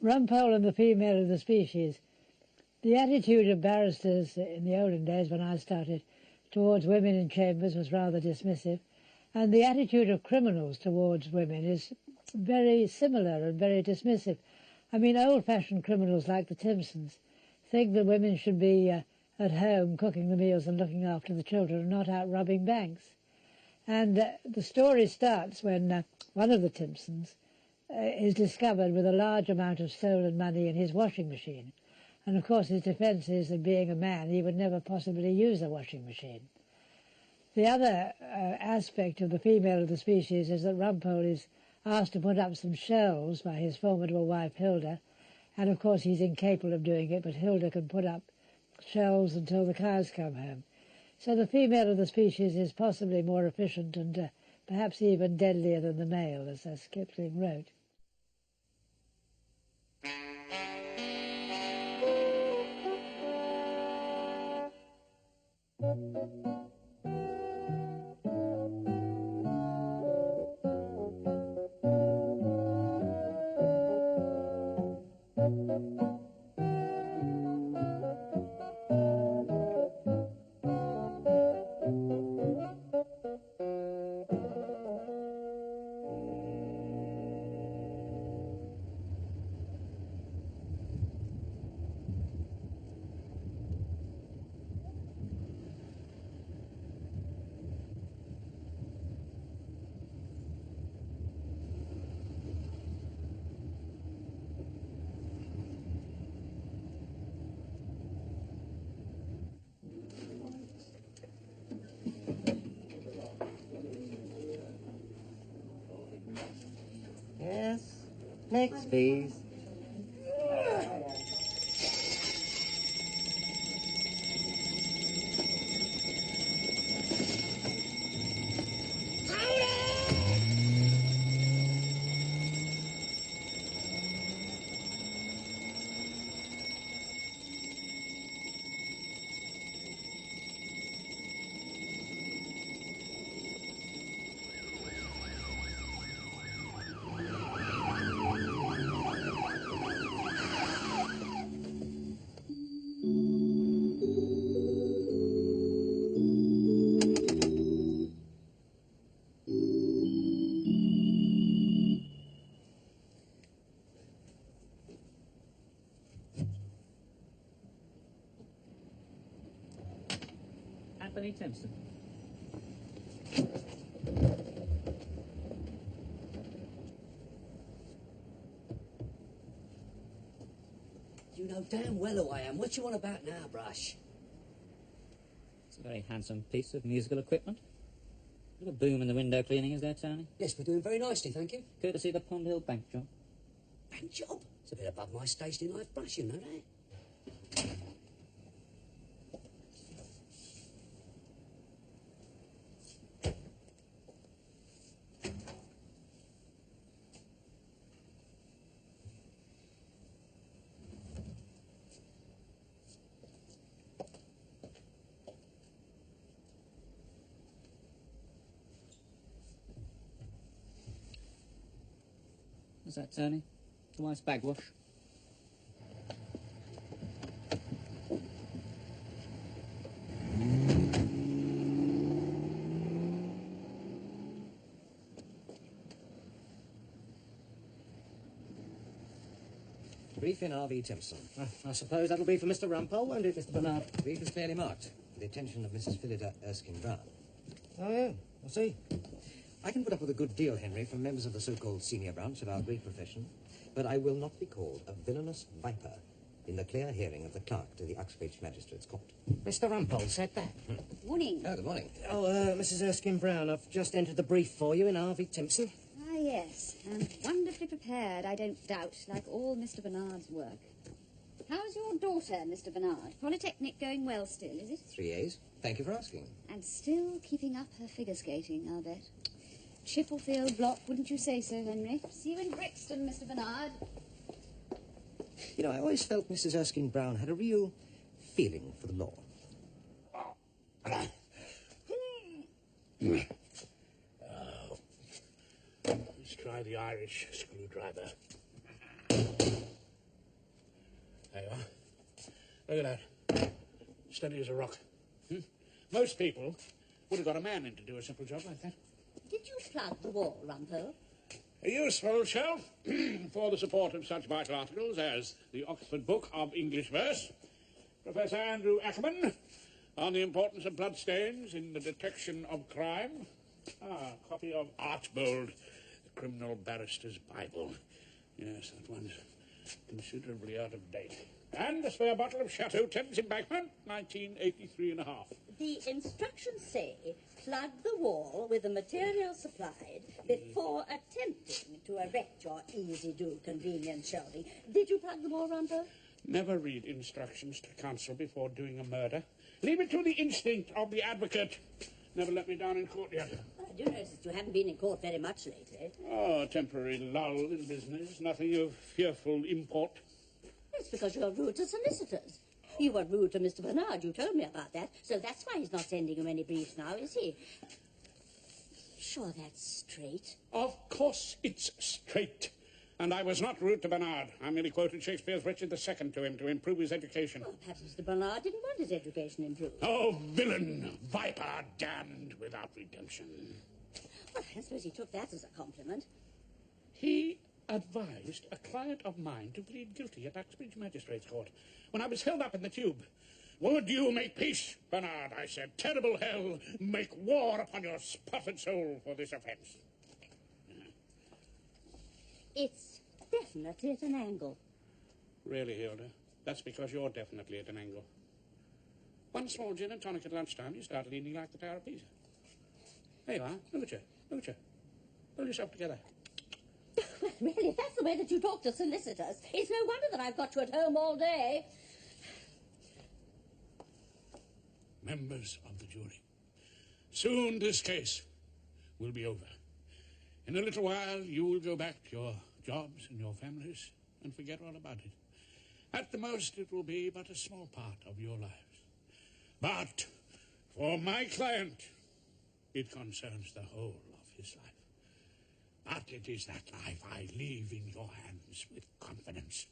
Rumpole and the female of the species. The attitude of barristers in the olden days when I started towards women in chambers was rather dismissive, and the attitude of criminals towards women is very similar and very dismissive. I mean, old-fashioned criminals like the Timpsons think that women should be at home cooking the meals and looking after the children and not out robbing banks. And the story starts when one of the Timpsons is discovered with a large amount of stolen money in his washing machine. And of course his defence is that being a man he would never possibly use a washing machine. The other aspect of the female of the species is that Rumpole is asked to put up some shelves by his formidable wife Hilda, and of course he's incapable of doing it, but Hilda can put up shelves until the cows come home. So the female of the species is possibly more efficient and perhaps even deadlier than the male, as Kipling wrote. Yes, next please. Anthony Timpson. You know damn well who I am. What you want about now, Brush? It's a very handsome piece of musical equipment. A little boom in the window cleaning, is there, Tony? Yes, we're doing very nicely, thank you. Courtesy of the Pond Hill bank job. Bank job? It's a bit above my stage in life, Brush, you know that? What's that, Tony? The wife's bag wash? Brief in R.V. Timpson. I suppose that'll be for Mr. Rumpole, won't it, Mr. Bernard? The brief is clearly marked. For the attention of Mrs. Phillida Erskine-Brown. Oh, yeah, I see. I can put up with a good deal, Henry, from members of the so-called senior branch of our great profession, but I will not be called a villainous viper in the clear hearing of the clerk to the Uxbridge Magistrates' Court. Mr. Rumpole said that. Morning. Oh, good morning. Oh, Mrs. Erskine-Brown, I've just entered the brief for you in R.V. Timpson. Ah, yes, and wonderfully prepared, I don't doubt, like all Mr. Bernard's work. How's your daughter, Mr. Bernard? Polytechnic going well still, is it? 3 A's. Thank you for asking. And still keeping up her figure skating, I'll bet. Chipperfield block, wouldn't you say so, Henry? See you in Brixton, Mr. Bernard. You know, I always felt Mrs. Erskine-Brown had a real feeling for the law. Let's try the Irish screwdriver. There you are. Look at that. Steady as a rock. Most people would have got a man in to do a simple job like that. Did you plug the wall, Rumpole? A useful shelf for the support of such vital articles as the Oxford Book of English Verse, Professor Andrew Ackerman on the importance of bloodstains in the detection of crime, a copy of Archbold, the criminal barrister's Bible. Yes, that one's considerably out of date. And a spare bottle of Chateau Thames Embankment, 1983 and a half. The instructions say plug the wall with the material supplied before attempting to erect your easy-do convenient shelving. Did you plug the wall, Rumpole? Never read instructions to counsel before doing a murder. Leave it to the instinct of the advocate. Never let me down in court yet. I do notice that you haven't been in court very much lately. Oh, a temporary lull in business. Nothing of fearful import. It's because you're rude to solicitors. You were rude to Mr. Bernard. You told me about that. So that's why he's not sending you any briefs now, is he? Sure that's straight. Of course it's straight. And I was not rude to Bernard. I merely quoted Shakespeare's Richard II to him to improve his education. Well, perhaps Mr. Bernard didn't want his education improved. Oh, villain! Viper damned without redemption. Well, I suppose he took that as a compliment. He advised a client of mine to plead guilty at Uxbridge Magistrates Court when I was held up in the tube. Would you make peace, Bernard? I said. Terrible hell, make war upon your spotted soul for this offence. It's definitely at an angle. Really, Hilda? That's because you're definitely at an angle. One small gin and tonic at lunchtime, you start leaning like the Tower of Pisa. There you are. Look at you. Look at you. Pull yourself together. Well, really, if that's the way that you talk to solicitors, it's no wonder that I've got you at home all day. Members of the jury, soon this case will be over. In a little while, you will go back to your jobs and your families and forget all about it. At the most, it will be but a small part of your lives. But for my client, it concerns the whole of his life. But it is that life I leave in your hands with confidence,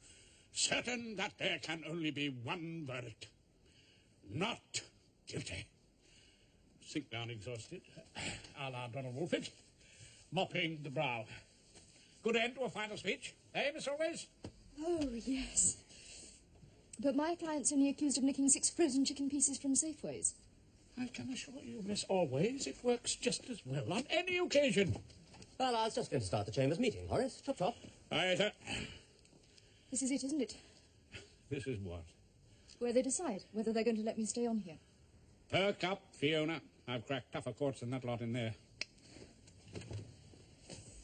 certain that there can only be one verdict. Not guilty. Sink down exhausted, a la Donald Wolfett, mopping the brow. Good end to a final speech, eh, Miss Always? Oh, yes. But my client's only accused of nicking 6 frozen chicken pieces from Safeways. I can assure you, Miss Always, it works just as well on any occasion. Well, I was just going to start the Chambers meeting, Horace. Chop, chop. Aye, sir. This is it, isn't it? This is what? Where they decide whether they're going to let me stay on here. Perk up, Fiona. I've cracked tougher courts than that lot in there.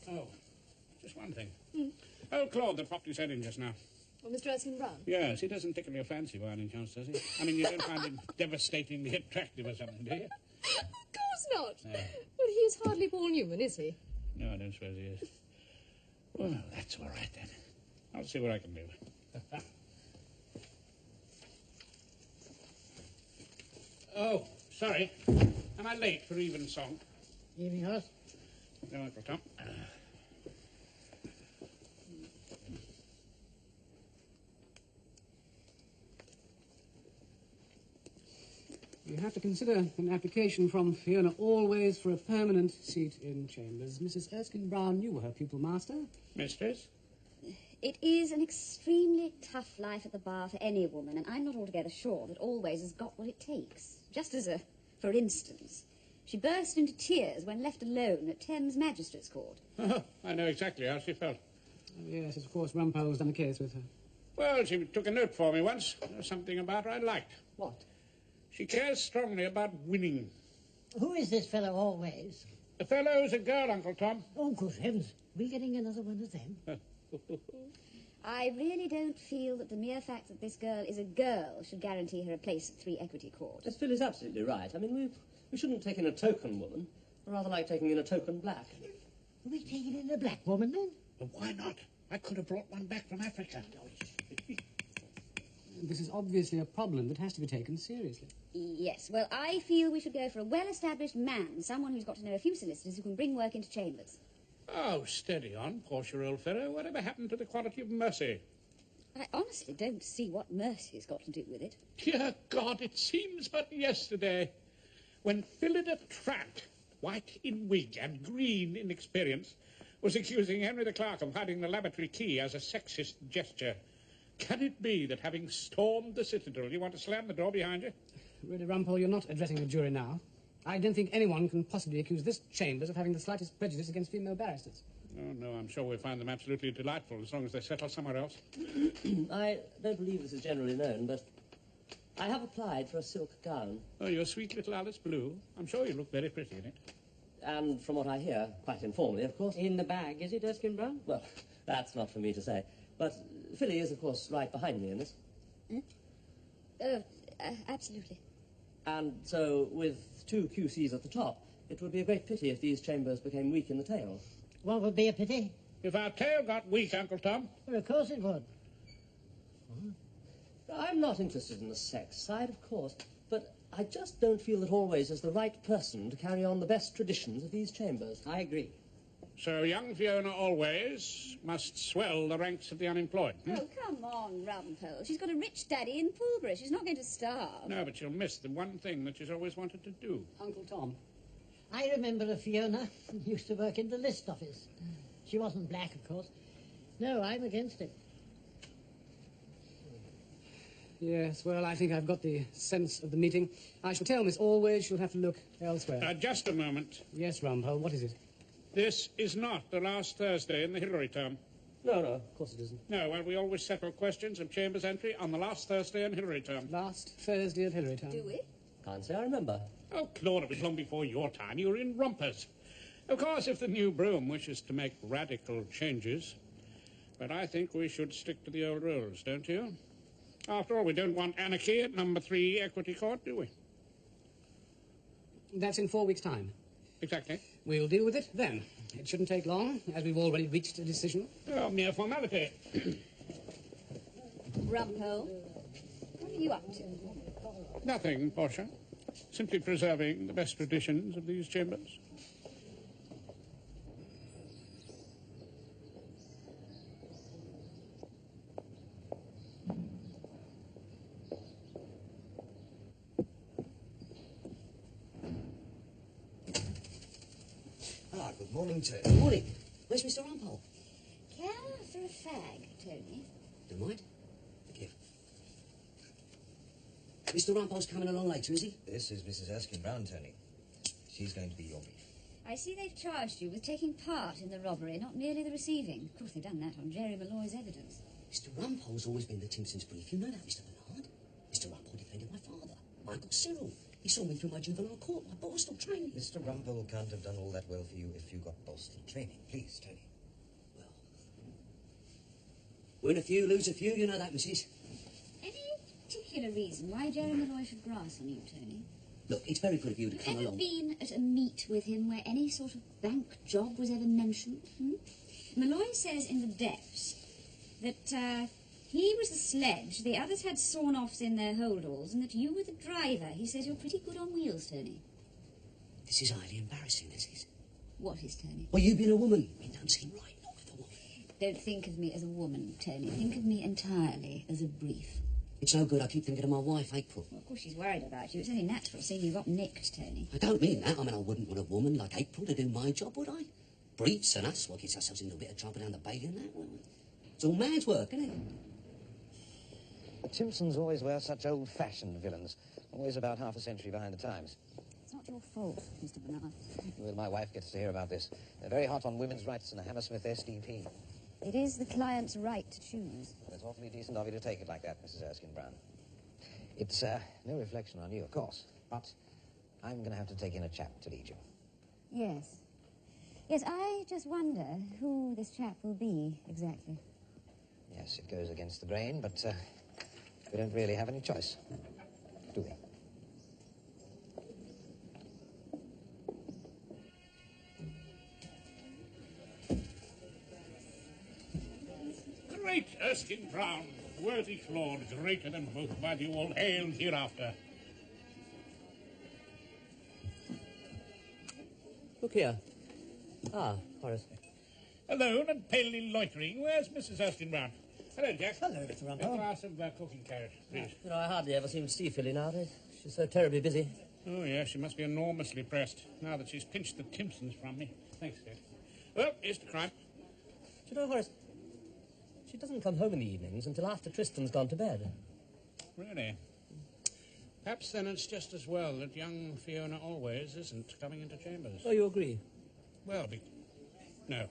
Oh, just one thing. Oh, Claude, the property said in just now. Well, Mr. Erskine Brown? Yes, he doesn't tickle your fancy by any chance, does he? I mean, you don't find him devastatingly attractive or something, do you? Of course not. No. Well, he is hardly Paul Newman, is he? No, I don't suppose he is. Well, that's all right, then. I'll see what I can do. Oh, sorry. Am I late for even song? Evening, Horace. No, Uncle Tom. You have to consider an application from Fiona Always for a permanent seat in Chambers. Mrs. Erskine Brown, you were her pupil master. Mistress? It is an extremely tough life at the bar for any woman, and I'm not altogether sure that Always has got what it takes. Just as for instance, she burst into tears when left alone at Thames Magistrates Court. I know exactly how she felt. Oh, yes, of course, Rumpole's done a case with her. Well, she took a note for me once. There was something about her I liked. What? She cares strongly about winning. Who is this fellow Always? The fellow's a girl, Uncle Tom. Oh, good heavens. We getting another one of them? I really don't feel that the mere fact that this girl is a girl should guarantee her a place at 3 Court. Miss Phil is absolutely right. I mean, we shouldn't take in a token woman, rather like taking in a token black. Are we taking in a black woman, then? But why not? I could have brought one back from Africa. This is obviously a problem that has to be taken seriously. Yes, well, I feel we should go for a well-established man, someone who's got to know a few solicitors who can bring work into Chambers. Oh, steady on, Portia, old fellow. Whatever happened to the quality of mercy? I honestly don't see what Mercy's got to do with it. Dear God, it seems but yesterday when Phillida Tratt, white in wig and green in experience, was accusing Henry the Clerk of hiding the lavatory key as a sexist gesture. Can it be that having stormed the Citadel, you want to slam the door behind you? Really, Rumpole, you're not addressing the jury now. I don't think anyone can possibly accuse this Chambers of having the slightest prejudice against female barristers. Oh, no, I'm sure we'll find them absolutely delightful as long as they settle somewhere else. I don't believe this is generally known, but I have applied for a silk gown. Oh, your sweet little Alice Blue. I'm sure you look very pretty in it. And from what I hear, quite informally, of course. In the bag, is it, Erskine Brown? Well, that's not for me to say. But Philly is, of course, right behind me in this. Absolutely. And so, with 2 QCs at the top, it would be a great pity if these Chambers became weak in the tail. What would be a pity? If our tail got weak, Uncle Tom. Well, of course it would. I'm not interested in the sex side, of course, but I just don't feel that Always is the right person to carry on the best traditions of these Chambers. I agree. So young Fiona Always must swell the ranks of the unemployed. Oh, come on, Rumpole. She's got a rich daddy in Pulborough. She's not going to starve. No, but she'll miss the one thing that she's always wanted to do. Uncle Tom. I remember a Fiona who used to work in the list office. She wasn't black, of course. No, I'm against it. Yes, well, I think I've got the sense of the meeting. I shall tell Miss Always she'll have to look elsewhere. Just a moment. Yes, Rumpole, what is it? This is not the last Thursday in the Hillary term. No, of course it isn't. No, well, we always settle questions of Chambers entry on the last Thursday in Hillary term. Last Thursday of Hillary term. Do we? Can't say I remember. Oh, Claude, it was long before your time. You were in rompers. Of course, if the new broom wishes to make radical changes, but I think we should stick to the old rules, don't you? After all, we don't want anarchy at number 3 Equity Court, do we? That's in 4 weeks' time. Exactly. We'll deal with it then. It shouldn't take long, as we've already reached a decision. Oh, mere formality. Rumpole, what are you up to? Nothing, Portia. Simply preserving the best traditions of these Chambers. Good morning, Tony. Good morning. Where's Mr. Rumpole? Care for a fag, Tony? Don't mind. Thank you. Mr. Rumpole's coming along later, is he? This is Mrs. Erskine Brown, Tony. She's going to be your brief. I see they've charged you with taking part in the robbery, not merely the receiving. Of course, they've done that on Jerry Malloy's evidence. Mr. Rumpole's always been the Timpson's brief. You know that, Mr. Bernard. Mr. Rumpole defended my father, Michael Cyril. He saw me through my juvenile court, my Boston training. Mr. Rumpole can't have done all that well for you if you got Boston training. Please, Tony. Well, win a few, lose a few, you know that, Mrs. Any particular reason why Jerry Malloy should grass on you, Tony? Look, it's very good of you to come Ever along. been at a meet with him where any sort of bank job was ever mentioned? Malloy says in the depths that he was the sledge, the others had sawn-offs in their holdalls, and that you were the driver. He says you're pretty good on wheels, Tony. This is highly embarrassing, this is. What is, Tony? Well, you've been a woman. It don't seem right, not with a woman. Don't think of me as a woman, Tony. Think of me entirely as a brief. It's no good. I keep thinking of my wife, April. Well, of course she's worried about you. It's only natural, seeing you got nicked, Tony. I don't mean that. I mean, I wouldn't want a woman like April to do my job, would I? Briefs and us, what gets ourselves into a bit of trouble down the bailey and that. Well, it's all man's work, isn't it? The Timpsons always were such old-fashioned villains, always about half a century behind the times. It's not your fault, Mr. Bernard. Well, my wife gets to hear about this. They're very hot on women's rights and the Hammersmith SDP. It is the client's right to choose. Well, it's awfully decent of you to take it like that, Mrs. Erskine Brown. It's no reflection on you, of course, but I'm going to have to take in a chap to lead you. Yes. Yes, I just wonder who this chap will be, exactly. Yes, it goes against the grain, but we don't really have any choice, do we? Great Erskine Brown, worthy Claude, greater than both by the all hail hereafter. Look here. Ah, Horace. Alone and palely loitering. Where's Mrs. Erskine Brown? Hello, Jack. Hello, Mr. A Rumpole. glass of cooking carrot, please. You know, I hardly ever seem to see Philly nowadays. She's so terribly busy. Oh, yeah, she must be enormously pressed now that she's pinched the Timpsons from me. Thanks, Jack. Well, here's the crime. Do you know, Horace, she doesn't come home in the evenings until after Tristan's gone to bed. Really? Perhaps then it's just as well that young Fiona Always isn't coming into chambers. Oh, you agree? Well, no.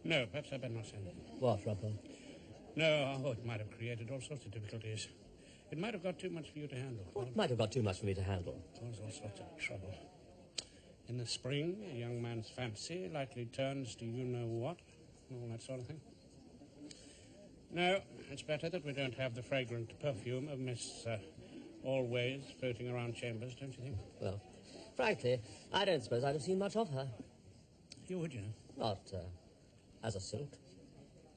No, perhaps I better not say anything. What, Rumpole? No, it might have created all sorts of difficulties. It might have got too much for you to handle. What might have got too much for me to handle? Caused all sorts of trouble. In the spring, a young man's fancy likely turns to you-know-what, and all that sort of thing. No, it's better that we don't have the fragrant perfume of Miss Always floating around chambers, don't you think? Well, frankly, I don't suppose I'd have seen much of her. You would, you know. Not as a silk.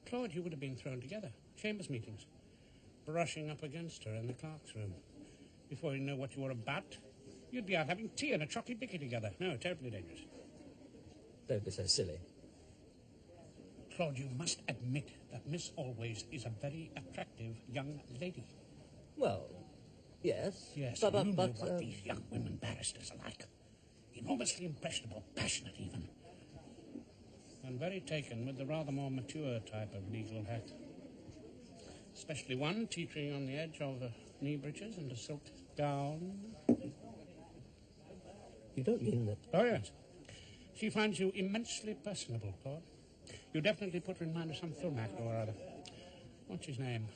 Claude, you would have been thrown together. Chambers meetings. Brushing up against her in the clerk's room. Before you know what you were about, you'd be out having tea and a chocolate bicky together. No, terribly dangerous. Don't be so silly. Claude, you must admit that Miss Always is a very attractive young lady. Well, yes. Yes, but you know what these young women barristers are like. Enormously impressionable, passionate even. And very taken with the rather more mature type of legal hack. Especially one teetering on the edge of knee breeches and a silk gown. You don't mean that? Oh, yes. She finds you immensely personable, Claude. You definitely put her in mind of some film actor or other. What's his name?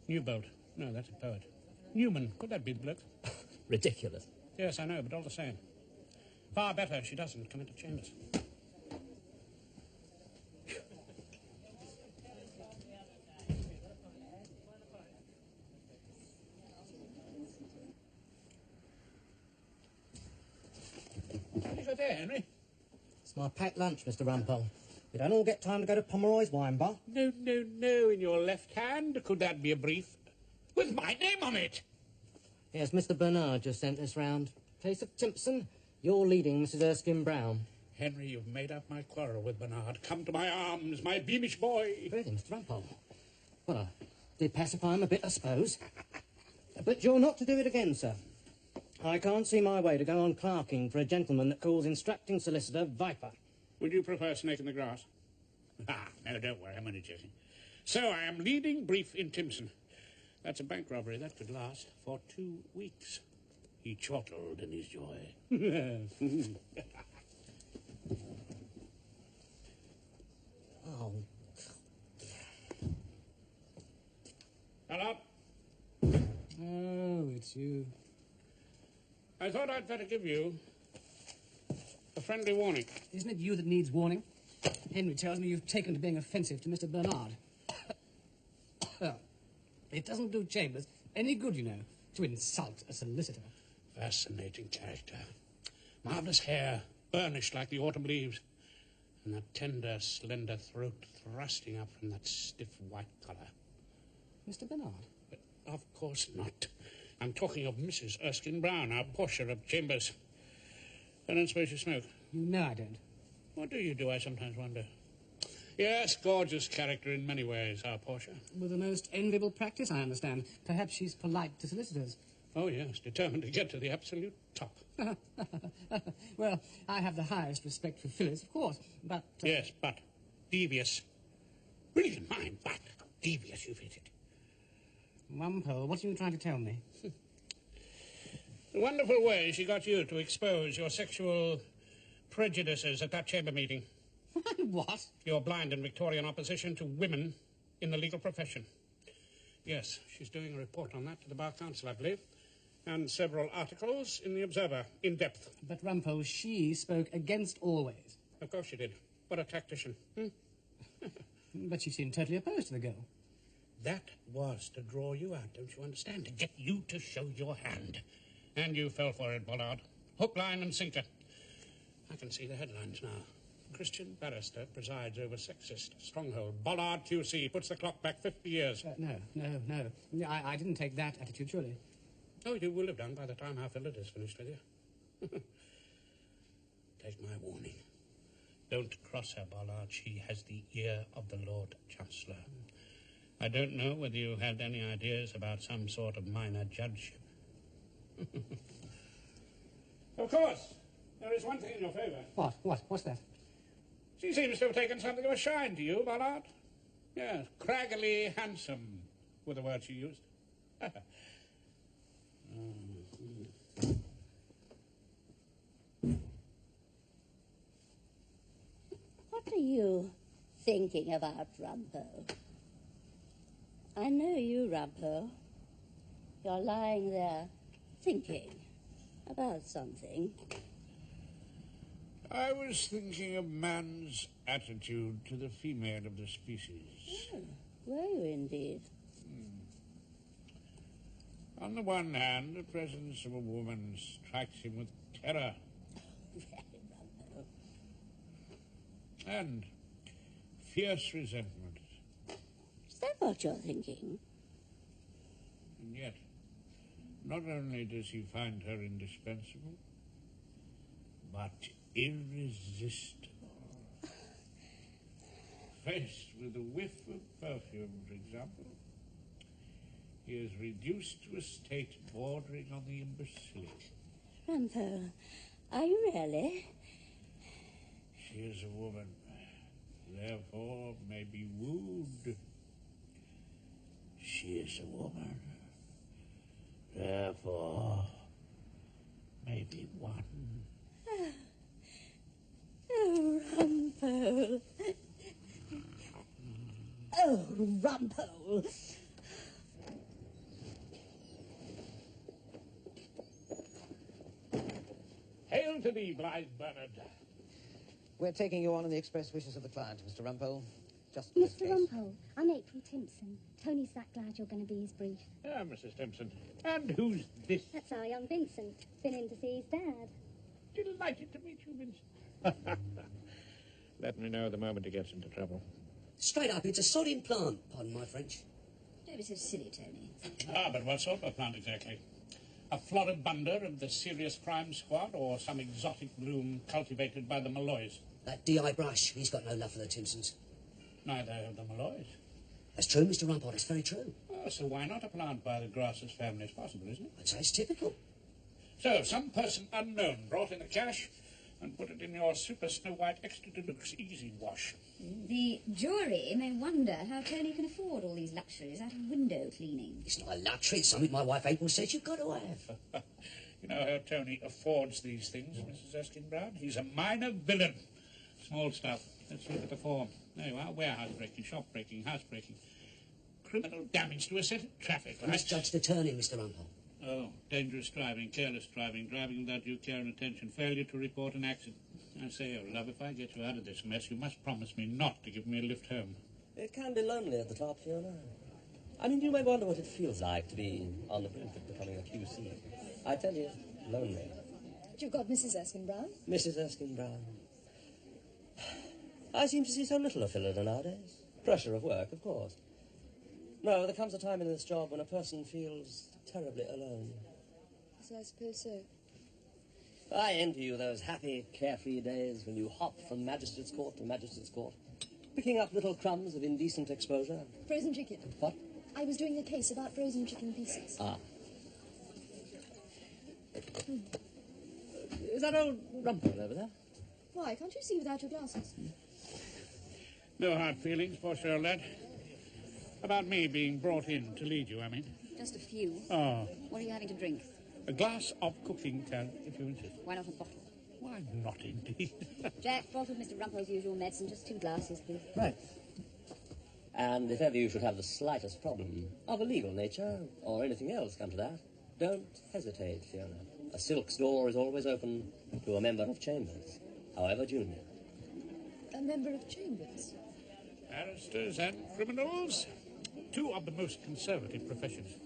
Newbolt. No, that's a poet. Newman. Could that be the bloke? Ridiculous. Yes, I know, but all the same. Far better if she doesn't come into chambers. What is there, Henry? It's my packed lunch, Mr. Rumpole. We don't all get time to go to Pomeroy's wine bar. No, no, no, in your left hand. Could that be a brief with my name on it? Yes, Mr. Bernard just sent us round. Case of Timpson, you're leading Mrs. Erskine Brown. Henry, you've made up my quarrel with Bernard. Come to my arms, my beamish boy. Really, Mr. Rumpole? Well, I did pacify him a bit, I suppose. But you're not to do it again, sir. I can't see my way to go on clerking for a gentleman that calls instructing solicitor Viper. Would you prefer snake in the grass? Ah, no, don't worry, I'm only joking. So I am leading brief in Timpson. That's a bank robbery. That could last for 2 weeks. He chortled in his joy. Oh. Hello? Oh, it's you. I thought I'd better give you a friendly warning. Isn't it you that needs warning? Henry tells me you've taken to being offensive to Mr. Bernard. Well, it doesn't do Chambers any good, you know, to insult a solicitor. Fascinating character. Marvellous hair, burnished like the autumn leaves. And that tender, slender throat thrusting up from that stiff white collar. Mr. Bernard? But of course not. I'm talking of Mrs. Erskine Brown, our Portia of Chambers. I don't suppose you smoke? No, I don't. What do you do, I sometimes wonder? Yes, gorgeous character in many ways, our Portia. With the most enviable practice, I understand. Perhaps she's polite to solicitors. Oh, yes, determined to get to the absolute top. Well, I have the highest respect for Phyllis, of course, but... Yes, but devious. Brilliant mind, but devious, you've hit it. Rumpole, what are you trying to tell me? The wonderful way she got you to expose your sexual prejudices at that chamber meeting. What? Your blind and Victorian opposition to women in the legal profession. Yes, she's doing a report on that to the Bar Council, I believe. And several articles in the Observer, in depth. But, Rumpole, she spoke against Always. Of course she did. What a tactician. But she seemed totally opposed to the girl. That was to draw you out, don't you understand? To get you to show your hand. And you fell for it, Bollard. Hook, line, and sinker. I can see the headlines now. Christian barrister presides over sexist stronghold. Bollard QC puts the clock back 50 years. No. I didn't take that attitude, surely. Oh, you will have done by the time our Philip is finished with you. Take my warning. Don't cross her, Bollard. She has the ear of the Lord Chancellor. I don't know whether you had any ideas about some sort of minor judgeship. Of course, there is one thing in your favour. What? What's that? She seems to have taken something of a shine to you, Ballard. Yes, craggily handsome were the words she used. What are you thinking about, Rumpole? I know you, Rumpole. You're lying there thinking about something. I was thinking of man's attitude to the female of the species. Oh, were you indeed? On the one hand, the presence of a woman strikes him with terror. And fierce resentment. Is that what you're thinking? And yet, not only does he find her indispensable, but irresistible. Faced with a whiff of perfume, for example, he is reduced to a state bordering on the imbecilic. Rumpole, are you really? She is a woman, therefore may be wooed. She is a woman, therefore may be won. Oh, Rumpole. Oh, Rumpole. Hail to thee, blithe Bernard. We're taking you on the express wishes of the client, Mr. Rumpole. Just in this Mr. case. Rumpole, I'm April Timpson. Tony's that glad you're going to be his brief. Ah, Mrs. Timpson. And who's this? That's our young Vincent. Been in to see his dad. Delighted to meet you, Vincent. Let me know the moment he gets into trouble. Straight up, it's a sodding plant, pardon my French. Don't be so silly, Tony. Ah, but what sort of a plant exactly? A floribunder of the Serious Crime Squad, or some exotic bloom cultivated by the Malloys? That D.I. Brush, he's got no love for the Timpsons. Neither have the Malloys. That's true, Mr. Rumpole, that's very true. Oh, so why not a plant by the Grasses family? It's possible, isn't it? I'd say it's typical. So, some person unknown brought in the cash and put it in your Super Snow White Extra Deluxe Easy Wash. The jury may wonder how Tony can afford all these luxuries out of window cleaning. It's not a luxury, it's something my wife April says you've got to have. You know how Tony affords these things, Mrs. Erskine Brown? He's a minor villain. Small stuff. Let's look at the form. There you are. Warehouse breaking, shop breaking, house breaking. Criminal damage to a set of traffic lights. Misjudged the turning, Mr. Rumpole. Oh, dangerous driving, careless driving, driving without due care and attention, failure to report an accident. I say, oh, love, if I get you out of this mess, you must promise me not to give me a lift home. It can be lonely at the top, Fiona. I mean, you may wonder what it feels like to be on the brink of becoming a QC. I tell you, lonely. You've got Mrs. Erskine Brown? Mrs. Erskine Brown. I seem to see so little of Philida nowadays. Pressure of work, of course. No, there comes a time in this job when a person feels terribly alone. Yes, I suppose so. I envy you those happy, carefree days when you hop from magistrate's court to magistrate's court, picking up little crumbs of indecent exposure. Frozen chicken. What? I was doing a case about frozen chicken pieces. Ah. Is that old Rumpole over there? Why, can't you see without your glasses? No hard feelings, poor sure lad. About me being brought in to lead you, I mean. Just a few. Oh, What are you having to drink? a glass of cooking tan, if you insist. Why not a bottle? Why not, indeed? Jack, bottle of Mr. Rumpole's usual medicine, just 2 glasses, please. Right. And if ever you should have the slightest problem of a legal nature, or anything else come to that, don't hesitate, Fiona. A silk's door is always open to a member of Chambers, however junior. A member of Chambers? Barristers and criminals, 2 of the most conservative professions.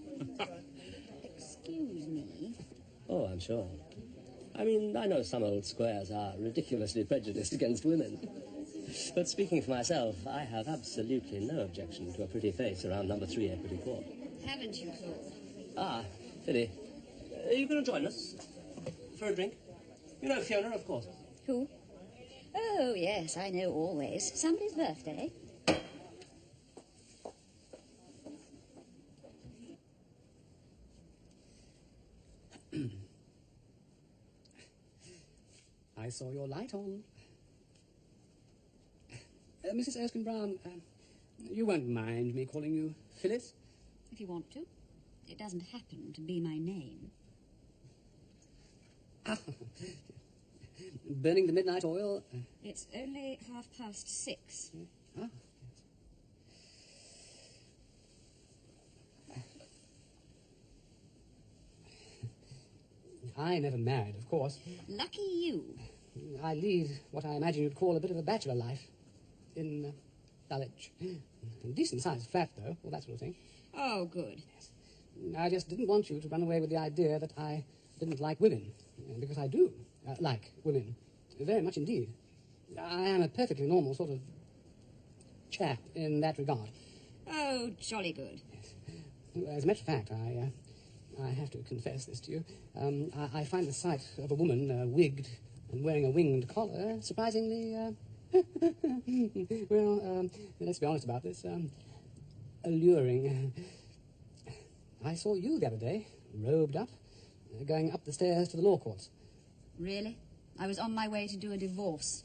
Excuse me. Oh, I'm sure. I mean, I know some old squares are ridiculously prejudiced against women. But speaking for myself, I have absolutely no objection to a pretty face around number 3-Epis04. Haven't you, Claude? Ah, Philly. Are you going to join us for a drink? You know Fiona, of course. Who? Oh, yes, I know always. Somebody's birthday. I saw your light on. Mrs. Erskine-Brown, you won't mind me calling you Phyllis? If you want to. It doesn't happen to be my name. Burning the midnight oil? It's only 6:30. Ah. I never married, of course. Lucky you. I lead what I imagine you'd call a bit of a bachelor life in Dulwich. A decent-sized flat, though, all that sort of thing. Oh, good. Yes. I just didn't want you to run away with the idea that I didn't like women, because I do like women, very much indeed. I am a perfectly normal sort of chap in that regard. Oh, jolly good. Yes. As a matter of fact, I have to confess this to you. I find the sight of a woman wigged and wearing a winged collar surprisingly, well, let's be honest about this, alluring. I saw you the other day, robed up, going up the stairs to the law courts. Really? I was on my way to do a divorce.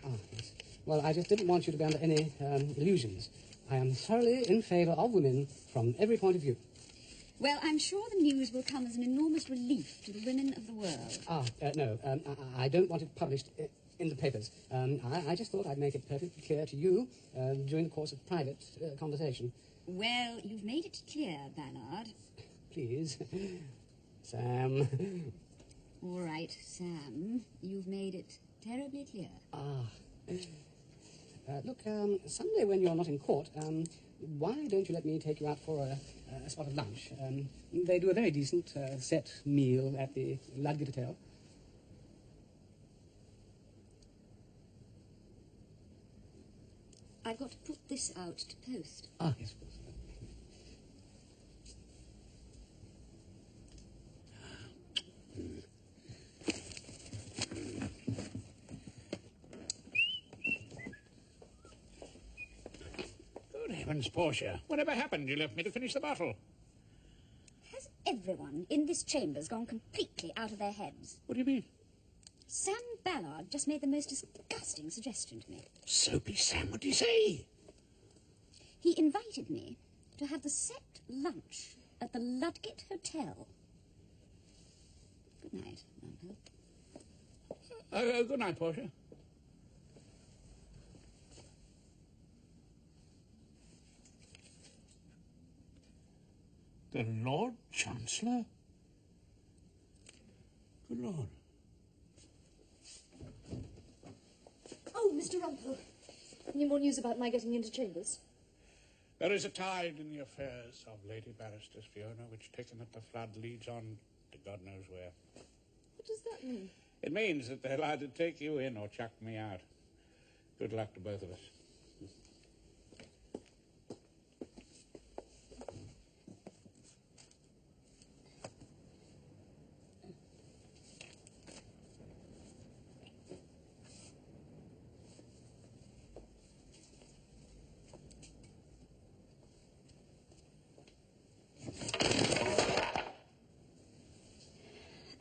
Ah, yes. Well, I just didn't want you to be under any illusions. I am thoroughly in favour of women from every point of view. Well, I'm sure the news will come as an enormous relief to the women of the world. No, I don't want it published in the papers. I just thought I'd make it perfectly clear to you during the course of private conversation. Well, you've made it clear, Ballard. Please. Sam. All right, Sam. You've made it terribly clear. Look, someday when you're not in court, why don't you let me take you out for a spot of lunch? They do a very decent set meal at the Ludgate Hotel. I've got to put this out to post. Yes, of course. Good heavens, Portia. Whatever happened? You left me to finish the bottle. Has everyone in this chamber's gone completely out of their heads? What do you mean? Sam Ballard just made the most disgusting suggestion to me. Soapy Sam, what do you say? He invited me to have the set lunch at the Ludgate Hotel. Good night, Rumpole. Good night, Portia. The Lord Chancellor? Good Lord. Oh, Mr. Rumpole. Any more news about my getting into chambers? There is a tide in the affairs of Lady Barrister's Fiona, which, taken at the flood, leads on to God knows where. What does that mean? It means that they'll either take you in or chuck me out. Good luck to both of us.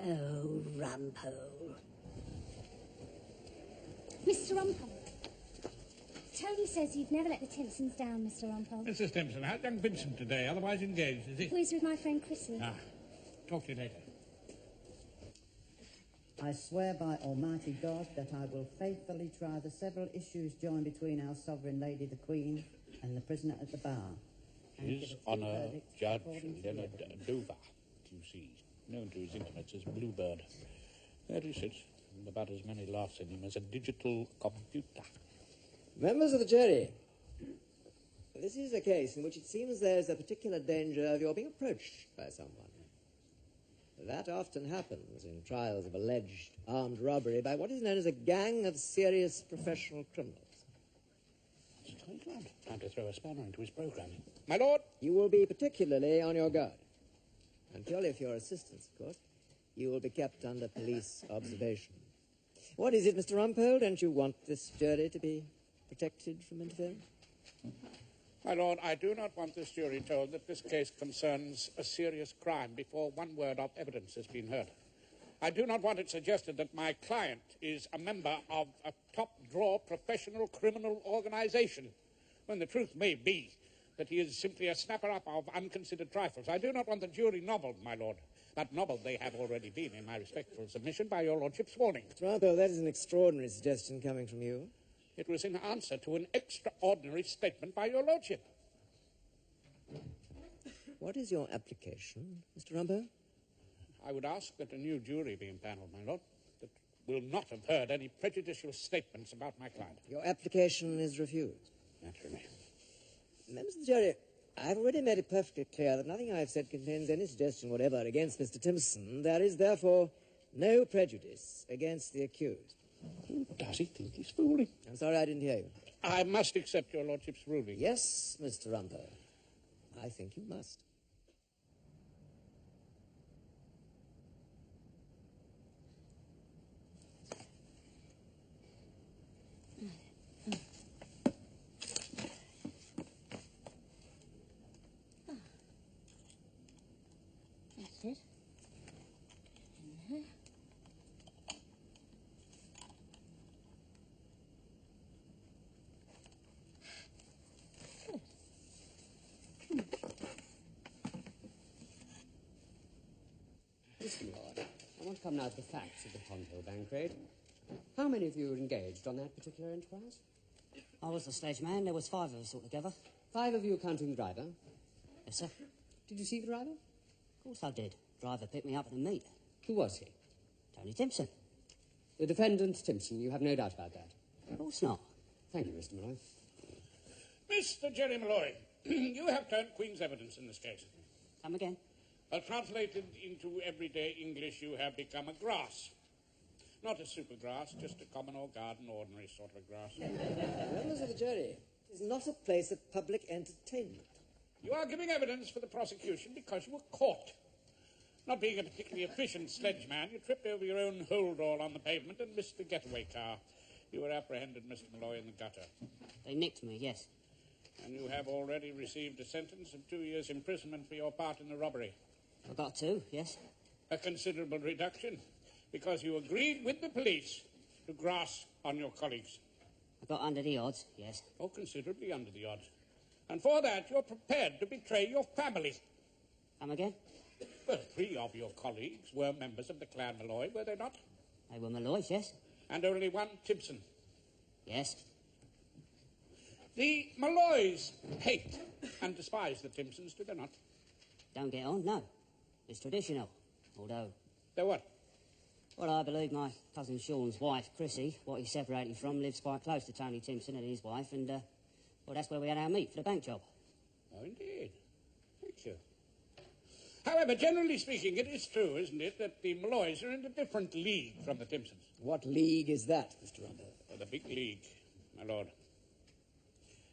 Oh, Rumpole. Mr. Rumpole. Tony says you've never let the Timpsons down, Mr. Rumpole. Mrs. Timpson, how's young Vincent today? Otherwise engaged, is he? Oh, he's with my friend Chrissy. Talk to you later. I swear by Almighty God that I will faithfully try the several issues joined between our sovereign lady the Queen and the prisoner at the bar. His Honour Judge Leonard Dover, QC, known to his intimates as Bluebird. There he sits, with about as many laughs in him as a digital computer. Members of the jury, this is a case in which it seems there is a particular danger of your being approached by someone. That often happens in trials of alleged armed robbery by what is known as a gang of serious professional criminals. Time to throw a spanner into his programme. My lord! You will be particularly on your guard. And purely for your assistance, of course, you will be kept under police observation. What is it, Mr. Rumpole? Don't you want this jury to be protected from interference? My lord, I do not want this jury told that this case concerns a serious crime before one word of evidence has been heard. I do not want it suggested that my client is a member of a top-drawer professional criminal organization, when the truth may be that he is simply a snapper-up of unconsidered trifles. I do not want the jury nobbled, my lord, but nobbled they have already been in my respectful submission by your lordship's warning. Rumpole, that is an extraordinary suggestion coming from you. It was in answer to an extraordinary statement by your lordship. What is your application, Mr. Rumpole? I would ask that a new jury be impaneled, my lord, that will not have heard any prejudicial statements about my client. Your application is refused. Naturally. Members of the jury, I've already made it perfectly clear that nothing I've said contains any suggestion whatever against Mr. Timpson. There is, therefore, no prejudice against the accused. Who does he think he's fooling? I'm sorry I didn't hear you. I must accept your lordship's ruling. Yes, Mr. Rumpole. I think you must. That's it. In there. Listen, Lord, I want to come now to the facts of the Pond Hill Bank raid. How many of you were engaged on that particular enterprise? I was the sledge man. There was 5 of us altogether. 5 of you counting the driver? Yes, sir. Did you see the driver? Of course I did. Driver picked me up at the meet. Who was he? Tony Timpson. The defendant, Timpson. You have no doubt about that. Of course not. Thank you, Mr. Malloy. Mr. Jerry Malloy, you have turned Queen's evidence in this case. Come again. Well, translated into everyday English, you have become a grass. Not a super grass, just a common or garden, ordinary sort of grass. Members of the jury, it is not a place of public entertainment. You are giving evidence for the prosecution because you were caught. Not being a particularly efficient sledgeman, you tripped over your own hold all on the pavement and missed the getaway car. You were apprehended, Mr. Malloy, in the gutter. They nicked me, yes. And you have already received a sentence of 2 years' imprisonment for your part in the robbery. I got 2, yes. A considerable reduction, because you agreed with the police to grass on your colleagues. I got under the odds, yes. Oh, considerably under the odds. And for that, you're prepared to betray your family. Come again? Well, 3 of your colleagues were members of the clan Malloy, were they not? They were Malloys, yes. And only 1 Timpson. Yes. The Malloys hate and despise the Timpsons, do they not? Don't get on, no. It's traditional, although... They're what? Well, I believe my cousin Sean's wife, Chrissy, what he's separated from, lives quite close to Tony Timpson and his wife, and, well, that's where we had our meet for the bank job. Oh, indeed. Thank you. However, generally speaking, it is true, isn't it, that the Malloys are in a different league from the Timpsons. What league is that, Mr. Rumpole? Oh, the big league, my lord.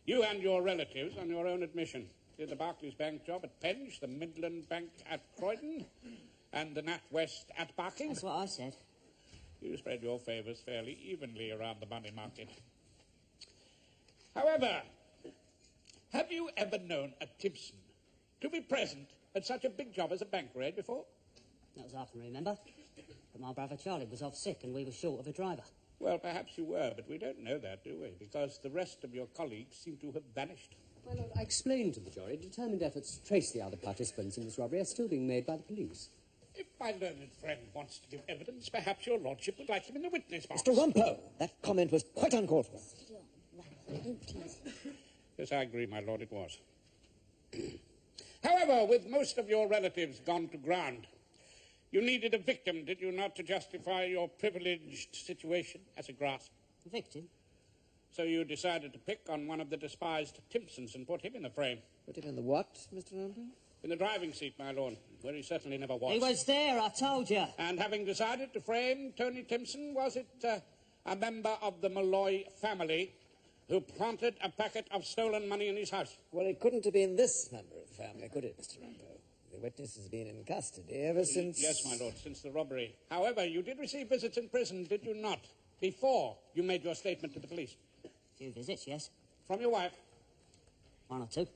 You and your relatives, on your own admission, did the Barclays Bank job at Penge, the Midland Bank at Croydon, and the NatWest at Barking. That's what I said. You spread your favours fairly evenly around the money market. However, have you ever known a Timpson to be present at such a big job as a bank raid before? Not as I can remember. But my brother Charlie was off sick and we were short of a driver. Well, perhaps you were, but we don't know that, do we? Because the rest of your colleagues seem to have vanished. My lord, I explained to the jury determined efforts to trace the other participants in this robbery are still being made by the police. If my learned friend wants to give evidence, perhaps your lordship would like him in the witness box. Mr. Rumpole, that comment was quite uncalled for. Don't tease him. Yes, I agree, my lord, it was. However, with most of your relatives gone to ground, you needed a victim, did you not, to justify your privileged situation as a grass? A victim? So you decided to pick on one of the despised Timpsons and put him in the frame. Put him in the what, Mr. Rumpole? In the driving seat, my lord, where he certainly never was. He was there, I told you. And having decided to frame Tony Timpson, was it a member of the Malloy family who planted a packet of stolen money in his house? Well, it couldn't have been this member of the family, could it, Mr. Rumpole? The witness has been in custody ever since... Yes, my lord, since the robbery. However, you did receive visits in prison, did you not, before you made your statement to the police? A few visits, yes. From your wife? 1 or 2.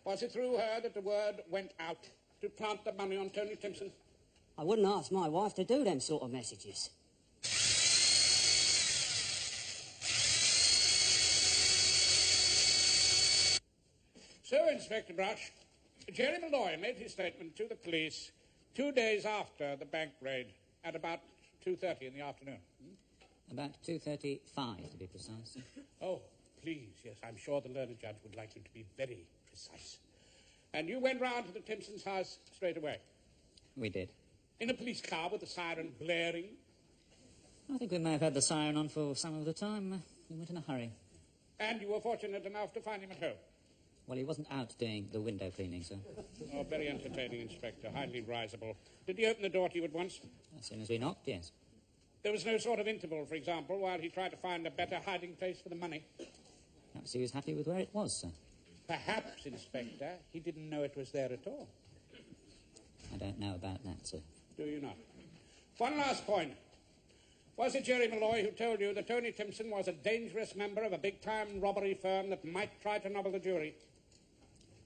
Was it through her that the word went out to plant the money on Tony Timpson? I wouldn't ask my wife to do them sort of messages. So, Inspector Brush, Jerry Malloy made his statement to the police 2 days after the bank raid at about 2:30 in the afternoon. About 2:35, to be precise. Oh, please, yes, I'm sure the learned judge would like you to be very precise. And you went round to the Timpsons' house straight away? We did. In a police car with the siren blaring? I think we may have had the siren on for some of the time. We went in a hurry. And you were fortunate enough to find him at home? Well, he wasn't out doing the window cleaning, sir. Oh, very entertaining, Inspector. Highly risible. Did he open the door to you at once? As soon as we knocked, yes. There was no sort of interval, for example, while he tried to find a better hiding place for the money? Perhaps he was happy with where it was, sir. Perhaps, Inspector, he didn't know it was there at all. I don't know about that, sir. Do you not? One last point. Was it Jerry Malloy who told you that Tony Timpson was a dangerous member of a big-time robbery firm that might try to nobble the jury?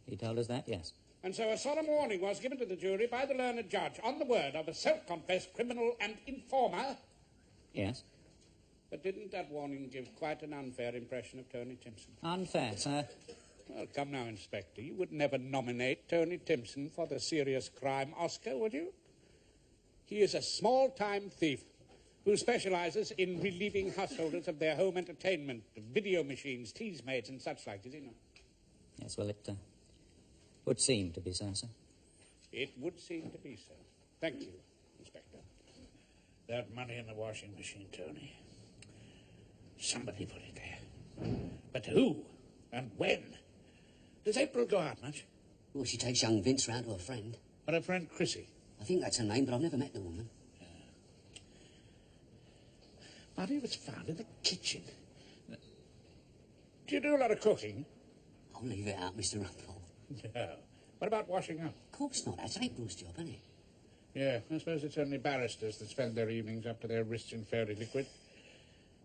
He told us that, yes. And so a solemn warning was given to the jury by the learned judge on the word of a self-confessed criminal and informer? Yes. But didn't that warning give quite an unfair impression of Tony Timpson? Unfair, sir. Well, come now, Inspector. You would never nominate Tony Timpson for the Serious Crime Oscar, would you? He is a small-time thief who specializes in relieving householders of their home entertainment, video machines, tease maids, and such like, is he not? Yes, well, it would seem to be so, sir. It would seem to be so. Thank you, Inspector. That money in the washing machine, Tony. Somebody put it there. But who? And when? Does April go out much? Well, she takes young Vince round to a friend. But her friend Chrissy? I think that's her name, but I've never met the woman. Money was found in the kitchen. Do you do a lot of cooking? I'll leave it out, Mr. Rumpole. No. What about washing up? Of course not. That's April's job, isn't it? Yeah, I suppose it's only barristers that spend their evenings up to their wrists in fairy liquid.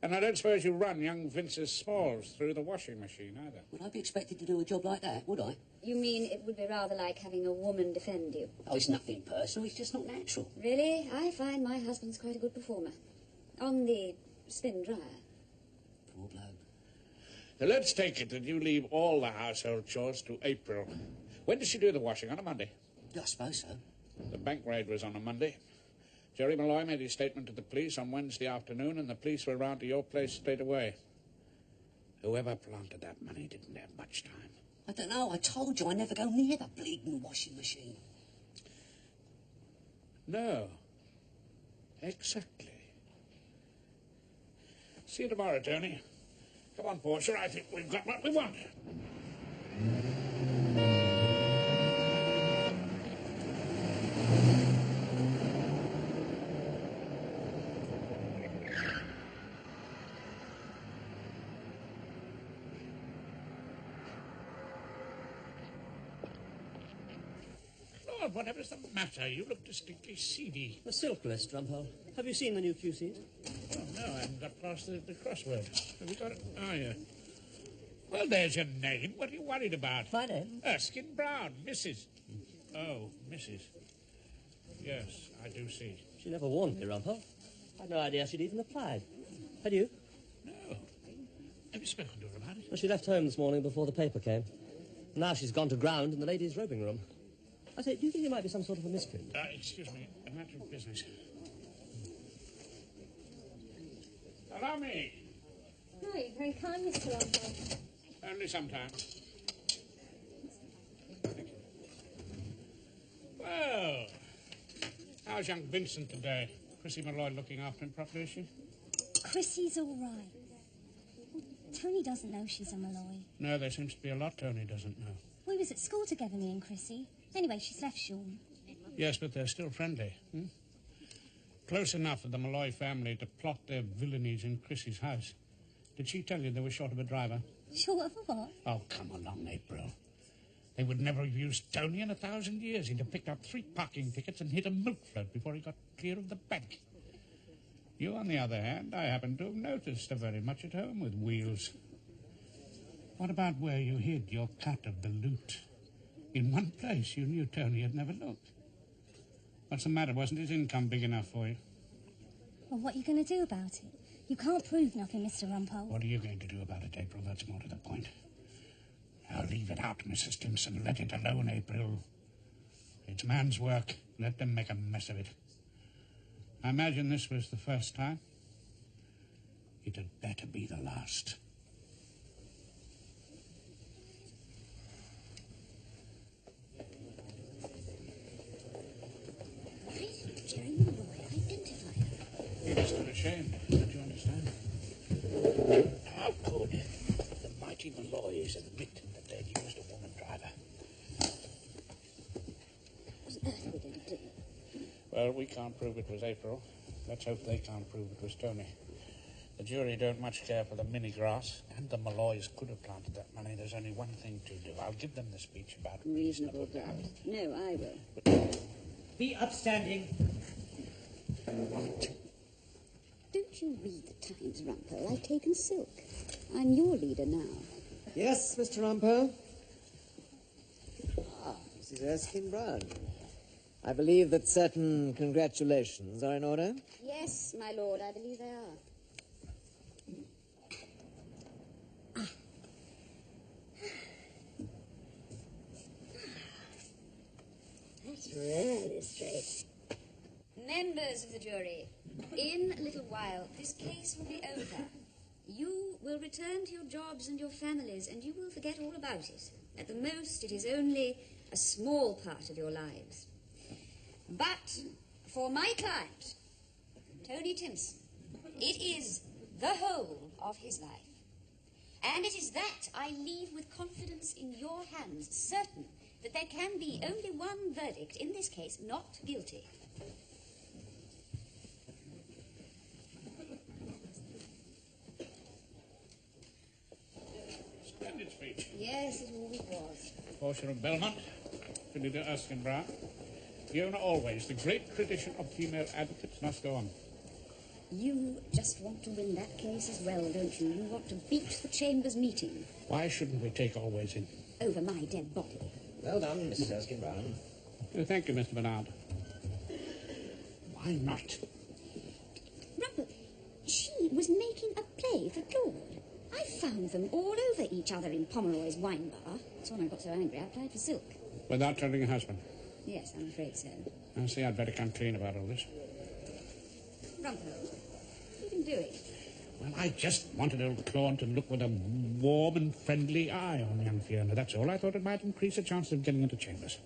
And I don't suppose you run young Vince's smalls through the washing machine, either. Would I be expected to do a job like that, would I? You mean it would be rather like having a woman defend you? Oh, it's nothing personal. It's just not natural. Really? I find my husband's quite a good performer. On the spin dryer. Poor bloke. Now, let's take it that you leave all the household chores to April. When does she do the washing? On a Monday? I suppose so. The bank raid was on a Monday. Jerry Malloy made his statement to the police on Wednesday afternoon, and the police were round to your place straight away. Whoever planted that money didn't have much time. I don't know. I told you I never go near the bleeding washing machine. No. Exactly. See you tomorrow, Tony. Come on, Portia. I think we've got what we want. Lord, whatever's the matter? You look distinctly seedy. The silk list, Rumpole. Have you seen the new QCs? Oh, no, I haven't got past the crossword. Have you got it? Oh, yeah. Well, there's your name. What are you worried about? My name? Erskine Brown, Mrs. Oh, Mrs. Yes, I do see. She never warned me, Rumpole. I had no idea she'd even applied. Had you? No. Have you spoken to her about it? Well, she left home this morning before the paper came. Now she's gone to ground in the ladies' robing room. I say, do you think it might be some sort of a misprint? Excuse me, a matter of business. Allow me. No, you're very kind, Mr. Rumpole. Only sometimes. Thank you. Well, how's young Vincent today? Chrissy Malloy looking after him properly, is she? Chrissy's all right. Tony doesn't know she's a Malloy. No, there seems to be a lot Tony doesn't know. We was at school together, me and Chrissy. Anyway, she's left Sean. Yes, but they're still friendly. Close enough for the Malloy family to plot their villainies in Chrissy's house. Did she tell you they were short of a driver? Short of a what? Oh, come along, April. They would never have used Tony in 1,000 years. He'd have picked up 3 parking tickets and hit a milk float before he got clear of the bank. You, on the other hand, I happen to have noticed, are very much at home with wheels. What about where you hid your cut of the loot? In one place you knew Tony had never looked. What's the matter? Wasn't his income big enough for you? Well, what are you going to do about it? You can't prove nothing, Mr. Rumpole. What are you going to do about it, April? That's more to the point. Now leave it out, Mrs. Timpson. Let it alone, April. It's man's work. Let them make a mess of it. I imagine this was the first time. It had better be the last. Jerry Mulroy, identify her. It's not a shame, don't you understand? How could the mighty Malloys admit that they'd used a woman driver? What on earth are we going to do? Well, we can't prove it was April. Let's hope they can't prove it was Tony. The jury don't much care for the mini-grass, and the Malloys could have planted that money. There's only one thing to do. I'll give them the speech about Reasonable doubt. No, I will. Be upstanding. Don't you read the Times, Rumpole? I've taken silk. I'm your leader now. Yes, Mr. Rumpole? Ah, Mrs. Erskine-Brown. I believe that certain congratulations are in order. Yes, my lord, I believe they are. That's really straight. Members of the jury, in a little while, this case will be over. You will return to your jobs and your families, and you will forget all about it. At the most, it is only a small part of your lives. But for my client, Tony Timpson, it is the whole of his life. And it is that I leave with confidence in your hands, certain that there can be only one verdict in this case, not guilty. Splendid speech. Yes, it always was. Portia of Belmont, Philida Erskine-Brown. Fiona always, the great tradition of female advocates must go on. You just want to win that case as well, don't you? You want to beat the Chambers meeting. Why shouldn't we take Always in? Over my dead body. Well done, Mrs. Erskine-Brown. Thank you, Mr. Bernard. Why not? Rumpole, she was making a play for Claude. I found them all over each other in Pomeroy's wine bar. That's when I got so angry I applied for silk. Without telling your husband? Yes, I'm afraid so. I see I'd better come clean about all this. Rumpole, what have you been doing? Well, I just wanted old Claude to look with a warm and friendly eye on young Fiona. That's all. I thought it might increase the chances of getting into Chambers.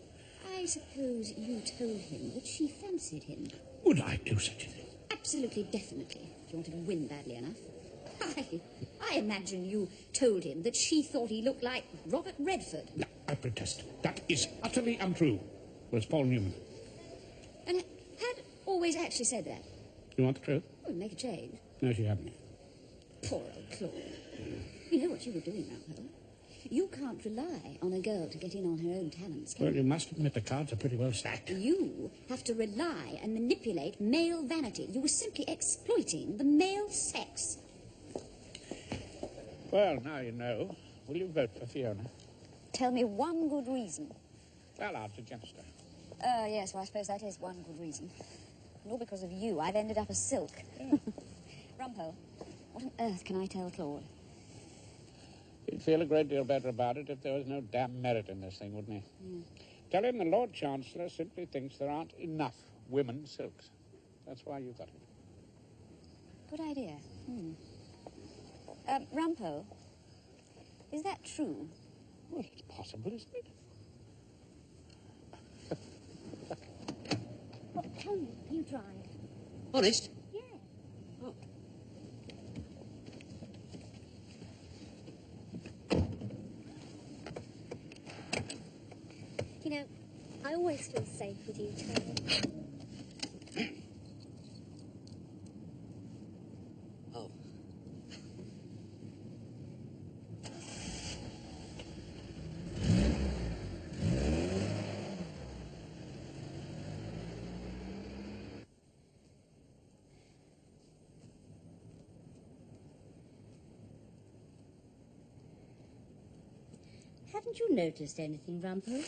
I suppose you told him that she fancied him. Would I do such a thing? Absolutely, definitely, if you wanted to win badly enough. I imagine you told him that she thought he looked like Robert Redford. No, I protest. That is utterly untrue. Was Paul Newman. And had always actually said that. You want the truth? Oh, it'd make a change. No, she hadn't. Poor old Claude. You know what you were doing, Rumpole. You can't rely on a girl to get in on her own talents, can Well, you must admit the cards are pretty well stacked. You have to rely and manipulate male vanity. You were simply exploiting the male sex. Well, now you know. Will you vote for Fiona? Tell me one good reason. Well, odds against her. Yes, well, I suppose that is one good reason. And all because of you, I've ended up as silk. Yeah. Rumpole, what on earth can I tell Claude? He'd feel a great deal better about it if there was no damn merit in this thing, wouldn't he? Tell him the Lord Chancellor simply thinks there aren't enough women silks. That's why you got it. Good idea. Rumpole, is that true? Well, it's possible, isn't it? Oh, Tony, you drive. Honest? Yeah. Oh. You know, I always feel safe with you, Tony. Oh. Haven't you noticed anything, Rumpole?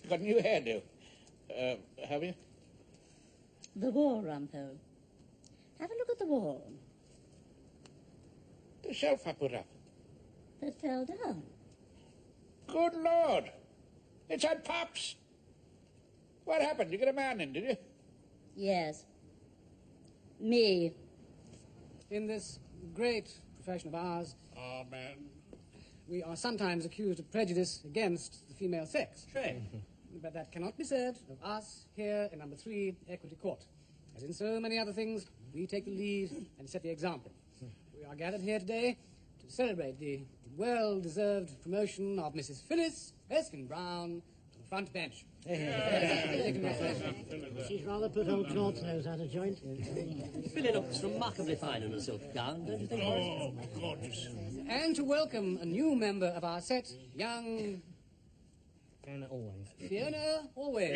You've got a new hairdo. Have you? The wall, Rumpole. Have a look at the wall. The shelf I put up. That fell down. Good Lord! It's had pops! What happened? You get a man in, did you? Yes. Me. In this great profession of ours, Amen. we are sometimes accused of prejudice against the female sex. True. But that cannot be said of us here in number 3 Equity Court. As in so many other things, we take the lead and set the example. We are gathered here today to celebrate the well-deserved promotion of Mrs. Phyllis Erskine-Brown to the front bench. She's rather put old Claude's nose out of joint. Philly looks remarkably fine in a silk gown, don't you think? Oh, gorgeous. And to welcome a new member of our set, young... Fiona Always. Fiona Always.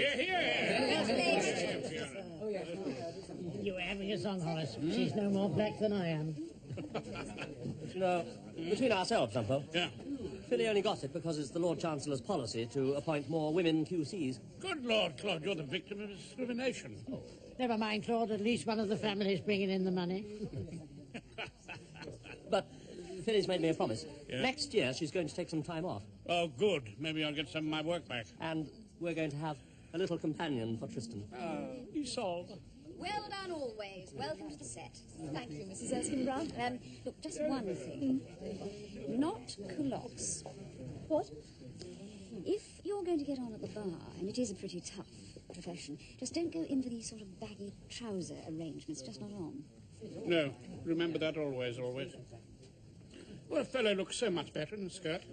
Oh, yes. You were having a song, Horace. She's no more black than I am. You know, between ourselves, Rumpole. Yeah. Philly only got it because it's the Lord Chancellor's policy to appoint more women QCs. Good Lord, Claude, you're the victim of discrimination. Never mind, Claude. At least one of the family's bringing in the money. But Philly's made me a promise. Yeah. Next year, she's going to take some time off. Oh, good. Maybe I'll get some of my work back. And we're going to have a little companion for Tristan. Isolde. Well done, Always. Welcome to the set. Thank you, Mrs. Erskine-Brown. Look, just one thing. Not culottes. What? If you're going to get on at the bar, and it is a pretty tough profession, just don't go in for these sort of baggy trouser arrangements. Just not on. No, remember that always, always. Well, a fellow looks so much better in a skirt.